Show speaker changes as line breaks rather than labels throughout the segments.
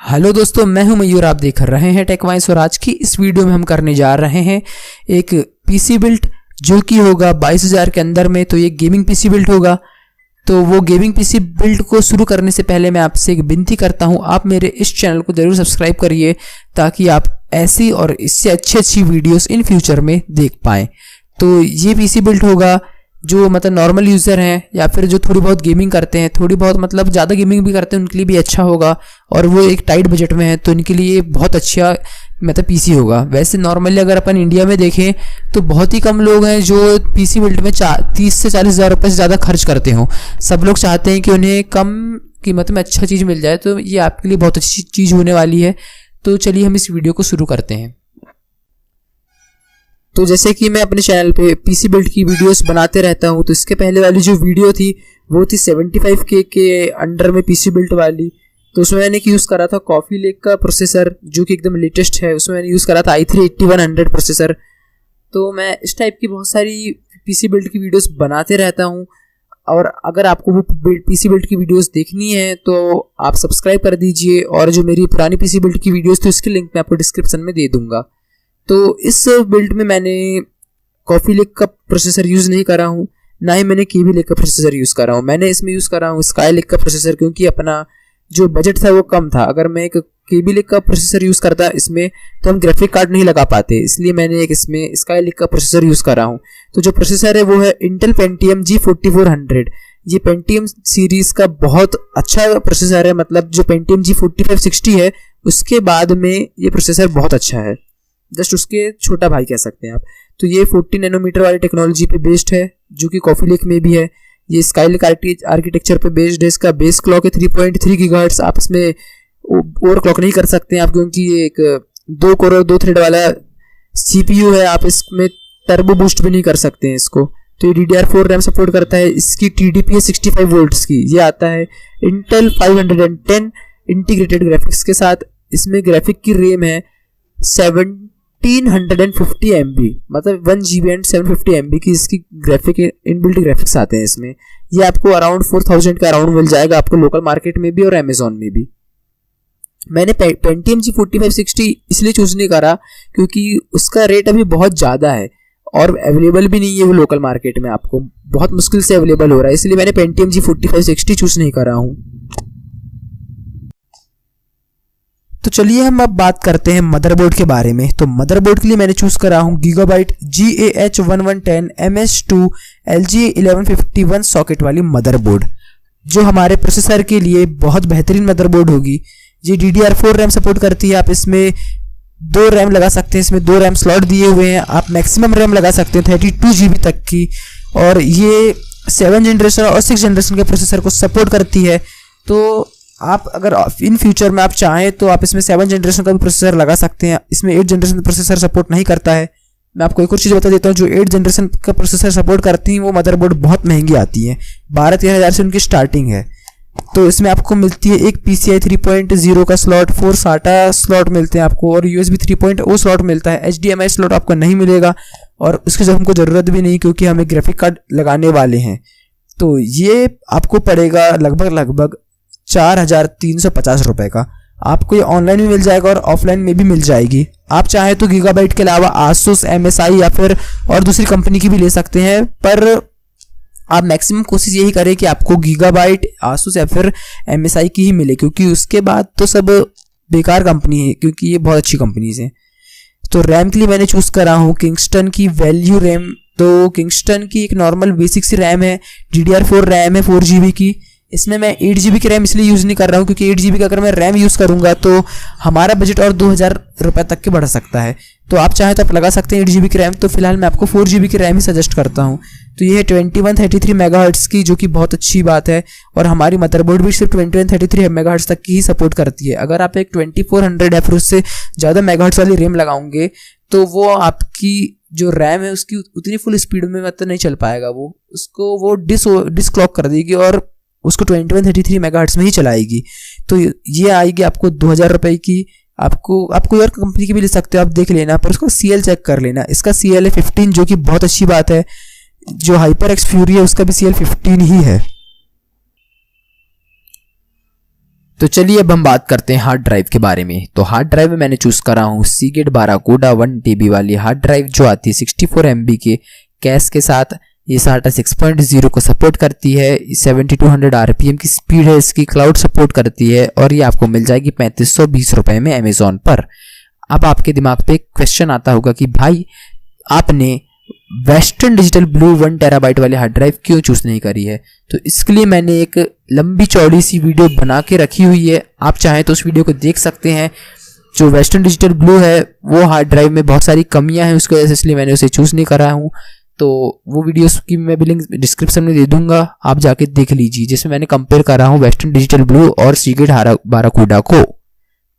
Hello दोस्तों, मैं हूं मयूर। आप देख रहे हैं टेक वाइंस और आज की इस वीडियो में हम करने जा रहे हैं एक पीसी बिल्ड जो कि होगा 22,000 के अंदर में। तो ये गेमिंग पीसी बिल्ड होगा। तो वो गेमिंग पीसी बिल्ड को शुरू करने से पहले मैं आपसे एक विनती करता हूं, आप मेरे इस चैनल को जरूर सब्सक्राइब करिए ताकि आप ऐसी और इससे अच्छी वीडियोस इन फ्यूचर में देख पाएँ। तो ये पीसी बिल्ड होगा जो मतलब नॉर्मल यूज़र हैं या फिर जो थोड़ी बहुत गेमिंग करते हैं, थोड़ी बहुत मतलब ज़्यादा गेमिंग भी करते हैं, उनके लिए भी अच्छा होगा। और वो एक टाइट बजट में है तो इनके लिए बहुत अच्छा मतलब पीसी होगा। वैसे नॉर्मली अगर अपन इंडिया में देखें तो बहुत ही कम लोग हैं जो पीसी बिल्ड में 30 से 40 हज़ार रुपये से ज़्यादा खर्च करते हों। सब लोग चाहते हैं कि उन्हें कम कीमत में अच्छा चीज़ मिल जाए, तो ये आपके लिए बहुत अच्छी चीज़ होने वाली है। तो चलिए हम इस वीडियो को शुरू करते हैं। तो जैसे कि मैं अपने चैनल पे पीसी बिल्ड की वीडियोस बनाते रहता हूँ, तो इसके पहले वाली जो वीडियो थी वो थी 75K के अंडर में पीसी बिल्ड वाली। तो उसमें मैंने यूज़ करा था कॉफ़ी लेक का प्रोसेसर जो कि एकदम लेटेस्ट है। उसमें मैंने यूज़ करा था i3 8100 प्रोसेसर। तो मैं इस टाइप की बहुत सारी पीसी बिल्ड की वीडियोस बनाते रहता हूँ। और अगर आपको वो पीसी बिल्ड की वीडियोस देखनी है तो आप सब्सक्राइब कर दीजिए, और जो मेरी पुरानी पीसी बिल्ड की वीडियोस थी उसकी लिंक मैं आपको डिस्क्रिप्शन में दे दूँगा। तो इस बिल्ड में मैंने कॉफ़ी लेक का प्रोसेसर यूज़ नहीं करा हूँ, ना ही मैंने केवी लेक का प्रोसेसर यूज़ करा हूँ। मैंने इसमें यूज़ करा हूँ स्काई लेक का प्रोसेसर, क्योंकि अपना जो बजट था वो कम था। अगर मैं एक केवी लेक का प्रोसेसर यूज़ करता इसमें तो हम ग्राफिक कार्ड नहीं लगा पाते, इसलिए मैंने एक इसमें स्काई लेक का प्रोसेसर यूज़ करा हूँ। तो जो प्रोसेसर है वो है इंटेल पेंटियम G4400। ये पेंटियम सीरीज़ का बहुत अच्छा प्रोसेसर है। मतलब जो पेंटियम G4560 है उसके बाद में ये प्रोसेसर बहुत अच्छा है, जस्ट उसके छोटा भाई कह सकते हैं आप। तो ये 40 नैनोमीटर वाली टेक्नोलॉजी पे बेस्ड है जो कि कॉफ़ी लेक में भी है। ये स्काई लेक आर्किटेक्चर पे बेस्ड है। इसका बेस क्लॉक है 3.3 गीगाहर्ट्ज़। आप इसमें ओवर क्लॉक नहीं कर सकते आप, क्योंकि ये एक 2 कोर और 2 थ्रेड वाला CPU है। आप इसमें टर्बो बूस्ट भी नहीं कर सकते हैं इसको। तो ये DDR4 रैम सपोर्ट करता है। इसकी TDP है 65 वोल्ट्स की। ये आता है इंटेल 510 इंटीग्रेटेड ग्राफिक्स के साथ। इसमें ग्राफिक की रैम है 1750 MB, मतलब 1 GB एंड 750 MB की इसकी ग्राफिक इनबिल्ट ग्राफिक्स आते हैं इसमें। ये आपको अराउंड 4000 का अराउंड मिल जाएगा आपको लोकल मार्केट में भी और अमेजोन में भी। मैंने पेंटियम G4560 इसलिए चूज़ नहीं करा क्योंकि उसका रेट अभी बहुत ज़्यादा है और अवेलेबल भी नहीं है वो लोकल मार्केट में। आपको बहुत मुश्किल से अवेलेबल हो रहा है, इसलिए मैंने पेंटियम G4560 चूज़ नहीं करा हूँ। तो चलिए हम अब बात करते हैं मदरबोर्ड के बारे में। तो मदरबोर्ड के लिए मैंने चूज़ करा हूँ gigabyte GAH1110 MS2 LGA1151 socket वाली मदरबोर्ड, जो हमारे प्रोसेसर के लिए बहुत बेहतरीन मदरबोर्ड होगी। ये DDR4 रैम सपोर्ट करती है। आप इसमें 2 रैम लगा सकते हैं, इसमें 2 रैम स्लॉट दिए हुए हैं। आप मैक्सिमम रैम लगा सकते हैं 32 GB तक की। और ये 7 जनरेशन और 6 जनरेशन के प्रोसेसर को सपोर्ट करती है। तो आप अगर इन फ्यूचर में आप चाहें तो आप इसमें 7 जनरेशन का भी प्रोसेसर लगा सकते हैं। इसमें 8 जनरेशन प्रोसेसर सपोर्ट नहीं करता है। मैं आपको एक और चीज़ बता देता हूँ, जो 8 जनरेशन का प्रोसेसर सपोर्ट करती हैं वो मदरबोर्ड बहुत महंगी आती हैं। 12-13 हज़ार से उनकी स्टार्टिंग है। तो इसमें आपको मिलती है एक PCI 3.0 का स्लॉट, 4 SATA स्लॉट मिलते हैं आपको, और USB 3.0 स्लॉट मिलता है। HDMI स्लॉट आपको नहीं मिलेगा और उसकी जब हमको ज़रूरत भी नहीं, क्योंकि हम एक ग्राफिक कार्ड लगाने वाले हैं। तो ये आपको पड़ेगा लगभग 4,350 रुपये का। आपको ये ऑनलाइन भी मिल जाएगा और ऑफलाइन में भी मिल जाएगी। आप चाहे तो गीगाबाइट के अलावा ASUS, MSI या फिर और दूसरी कंपनी की भी ले सकते हैं, पर आप मैक्सिमम कोशिश यही करें कि आपको गीगाबाइट, ASUS या फिर MSI की ही मिले, क्योंकि उसके बाद तो सब बेकार कंपनी है, क्योंकि ये बहुत अच्छी कंपनीज हैं। तो रैम के लिए मैंने चूज़ करा हूँ किंगस्टन की वैल्यू रैम। तो किंगस्टन की एक नॉर्मल बेसिक सी रैम है, DDR4 रैम है 4 GB की। इसमें मैं 8 GB की रैम इसलिए यूज़ नहीं कर रहा हूँ क्योंकि 8 GB का अगर मैं रैम यूज़ करूँगा तो हमारा बजट और 2,000 रुपये तक के बढ़ सकता है। तो आप चाहें तो आप लगा सकते हैं 8 GB की रैम। तो फिलहाल मैं आपको 4 GB की रैम ही सजेस्ट करता हूँ। तो ये है 2133 मेगाहर्ट्ज़ की, जो कि बहुत अच्छी बात है। और हमारी मदरबोर्ड भी सिर्फ 2133 मेगाहर्ट्ज़ तक की ही सपोर्ट करती है। अगर आप एक 2400 या फिर उससे ज़्यादा मेगाहर्ट्ज़ वाली रैम लगाओगे तो वो आपकी जो रैम है उसकी उतनी फुल स्पीड में मतलब नहीं चल पाएगा। वो डिसक्लॉक कर देगी और उसको 2133 मेगाहर्ट्ज़ में ही चलाएगी। तो ये आएगी आपको 2,000 रुपये की। आपको और कंपनी की भी ले सकते हो, आप देख लेना, पर उसका CL चेक कर लेना। इसका CL है 15, जो कि बहुत अच्छी बात है। जो HyperX Fury है उसका भी CL 15 ही है। तो चलिए अब हम बात करते हैं हार्ड ड्राइव के बारे में। तो हार्ड ड्राइव में मैंने चूज करा हूँ सीगेट बाराकूडा 1 TB वाली हार्ड ड्राइव, जो आती है 64 MB के कैश के साथ। ये SATA 6.0 को सपोर्ट करती है, 7200 RPM की स्पीड है इसकी, क्लाउड सपोर्ट करती है और ये आपको मिल जाएगी 3520 रुपए में अमेजोन पर। अब आपके दिमाग पे एक क्वेश्चन आता होगा कि भाई आपने वेस्टर्न डिजिटल ब्लू 1 TB वाली हार्ड ड्राइव क्यों चूज नहीं करी है। तो इसके लिए मैंने एक लंबी चौड़ी सी वीडियो बना के रखी हुई है, आप चाहें तो उस वीडियो को देख सकते हैं। जो वेस्टर्न डिजिटल ब्लू है वो हार्ड ड्राइव में बहुत सारी कमियां हैं उसकी वजह से, इसलिए मैंने उसे चूज नहीं करा हूँ। तो वो वीडियो की मैं भी लिंक डिस्क्रिप्शन में दे दूंगा, आप जाके देख लीजिए, जिसमें मैंने कंपेयर करा हूँ वेस्टर्न डिजिटल ब्लू और सीगेट बाराकूडा को।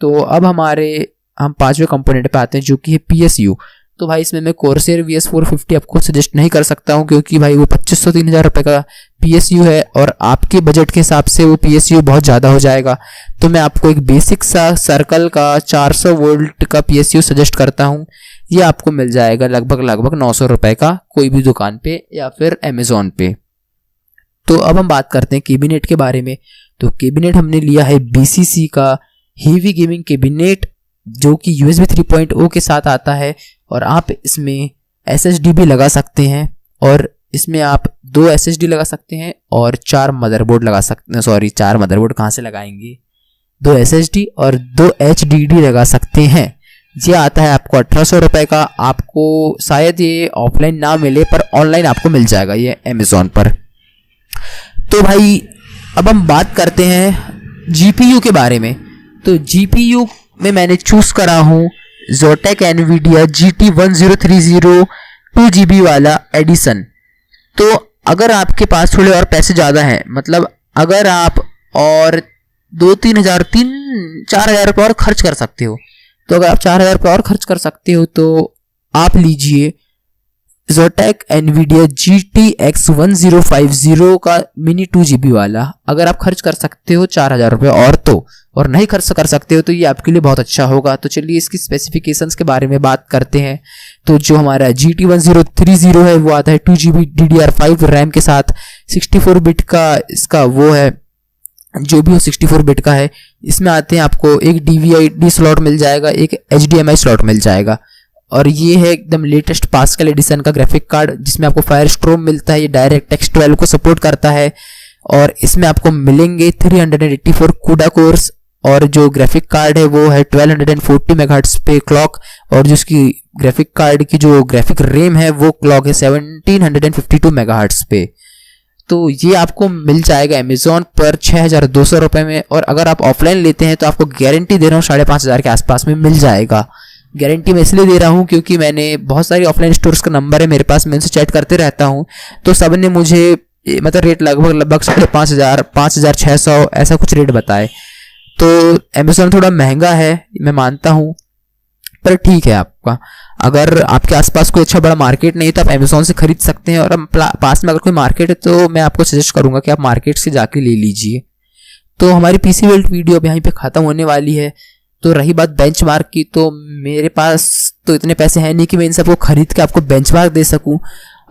तो अब हम पांचवें कंपोनेंट पे आते हैं जो कि है PSU। तो भाई इसमें मैं Corsair VS450 आपको सजेस्ट नहीं कर सकता हूँ, क्योंकि भाई वो 2500-3000 रुपये का PSU है और आपके बजट के हिसाब से वो PSU बहुत ज़्यादा हो जाएगा। तो मैं आपको एक बेसिक सा सर्कल का 400 वोल्ट का PSU सजेस्ट करता हूँ। ये आपको मिल जाएगा लगभग 900 रुपये का कोई भी दुकान पे या फिर अमेजोन पे। तो अब हम बात करते हैं कैबिनेट के बारे में। तो कैबिनेट हमने लिया है BCC का हेवी गेमिंग कैबिनेट, जो कि USB 3.0 के साथ आता है और आप इसमें SSD भी लगा सकते हैं और इसमें आप 2 SSD लगा सकते हैं और 4 मदरबोर्ड लगा सकते हैं। सॉरी, 4 मदरबोर्ड कहाँ से लगाएंगे, 2 SSD और 2 HDD लगा सकते हैं। ये आता है आपको 1800 रुपये का। आपको शायद ये ऑफलाइन ना मिले पर ऑनलाइन आपको मिल जाएगा ये अमेजोन पर। तो भाई अब हम बात करते हैं GPU के बारे में। तो GPU में मैंने चूज करा हूँ Zotac NVIDIA GT1030 2GB वाला एडिशन। तो अगर आपके पास थोड़े और पैसे ज़्यादा हैं, मतलब अगर आप और 4,000 रुपये और खर्च कर सकते हो, तो अगर आप 4,000 रुपये और खर्च कर सकते हो तो आप लीजिए Zotac NVIDIA GTX 1050 का मिनी 2GB वाला। अगर आप खर्च कर सकते हो 4,000 रुपये और नहीं खर्च कर सकते हो तो ये आपके लिए बहुत अच्छा होगा। तो चलिए इसकी स्पेसिफिकेशंस के बारे में बात करते हैं। तो जो हमारा GT1030 है वो आता है 2GB DDR5 रैम के साथ, 64 बिट का इसका वो है, जो भी हो 64 बिट का है। इसमें आते हैं आपको एक DVI-D स्लॉट मिल जाएगा, एक HDMI स्लॉट मिल जाएगा और ये है एकदम लेटेस्ट पास्कल एडिशन का ग्राफिक कार्ड, जिसमें आपको फायरस्ट्रॉम मिलता है। ये डायरेक्ट एक्स 12 को सपोर्ट करता है और इसमें आपको मिलेंगे 384 CUDA कोर्स और जो ग्राफिक कार्ड है वो है 1240 मेगाहर्ट्ज पे क्लॉक और जो उसकी ग्राफिक कार्ड की जो ग्राफिक रैम है वो क्लॉक है 1752 मेगाहर्ट्ज पे। तो ये आपको मिल जाएगा अमेजोन पर 6,200 रुपये में। और अगर आप ऑफलाइन लेते हैं तो आपको गारंटी दे रहा हूँ 5,500 के आसपास में मिल जाएगा। गारंटी मैं इसलिए दे रहा हूँ क्योंकि मैंने बहुत सारी ऑफलाइन स्टोर्स का नंबर है मेरे पास, मैं उनसे चैट करते रहता हूँ, तो सब ने मुझे मतलब रेट लगभग 5,500 5,600 ऐसा कुछ रेट बताए। तो अमेजोन थोड़ा महंगा है मैं मानता हूँ, पर ठीक है आपका। अगर आपके आसपास कोई अच्छा बड़ा मार्केट नहीं है तो आप अमेजोन से खरीद सकते हैं, और पास में अगर कोई मार्केट है तो मैं आपको सजेस्ट करूंगा कि आप मार्केट से जाके ले लीजिए। तो हमारी PC बिल्ड वीडियो अब यहीं पे ख़त्म होने वाली है। तो रही बात बेंचमार्क की, तो मेरे पास तो इतने पैसे हैं नहीं कि मैं इन सबको खरीद के आपको बेंचमार्क दे सकूं।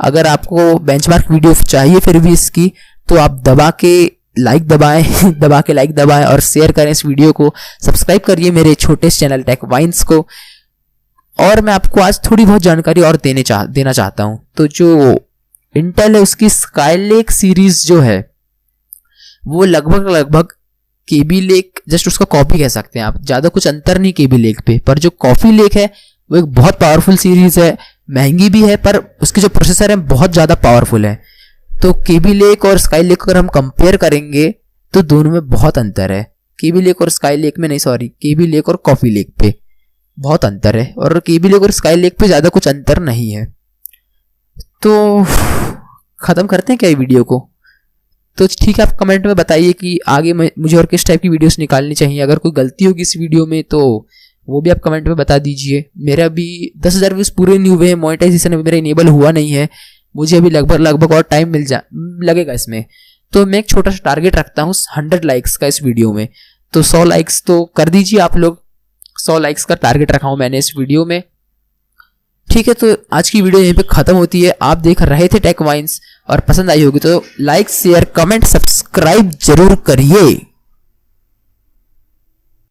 अगर आपको बेंचमार्क वीडियो चाहिए फिर भी इसकी, तो आप दबा के लाइक दबाएं और शेयर करें इस वीडियो को, सब्सक्राइब करिए मेरे छोटे चैनल टेक वाइन्स को। और मैं आपको आज थोड़ी बहुत जानकारी और देना चाहता हूं। तो जो इंटेल है उसकी स्काईलेक सीरीज जो है वो लगभग केबी लेक जस्ट उसका कॉपी कह सकते हैं आप, ज़्यादा कुछ अंतर नहीं केबी लेक पे। पर जो कॉफी लेक है वो एक बहुत पावरफुल सीरीज है, महंगी भी है पर उसके जो प्रोसेसर है बहुत ज़्यादा पावरफुल है। तो केबी लेक और स्काई लेक अगर हम कंपेयर करेंगे तो दोनों में बहुत अंतर है। केबी लेक और स्काई लेक में नहीं, सॉरी, केबी लेक और कॉफी लेक पे बहुत अंतर है और केबी लेक और स्काई लेक पे ज़्यादा कुछ अंतर नहीं है। तो ख़त्म करते हैं क्या ये वीडियो को? तो ठीक है, आप कमेंट में बताइए कि आगे मुझे और किस टाइप की वीडियोस निकालनी चाहिए। अगर कोई गलती होगी इस वीडियो में तो वो भी आप कमेंट में बता दीजिए। मेरा अभी 10,000 व्यूज़ पूरे नहीं हुए हैं, मोनेटाइजेशन अभी मेरा इनेबल हुआ नहीं है, मुझे अभी लगभग और टाइम लगेगा इसमें। तो मैं एक छोटा सा टारगेट रखता हूँ 100 लाइक्स का इस वीडियो में। तो 100 लाइक्स तो कर दीजिए आप लोग, 100 लाइक्स का टारगेट रखा हूँ मैंने इस वीडियो में। ठीक है, तो आज की वीडियो यहीं पे ख़त्म होती है। आप देख रहे थे टेक वाइन्स और पसंद आई होगी तो लाइक शेयर कमेंट सब्सक्राइब जरूर करिए।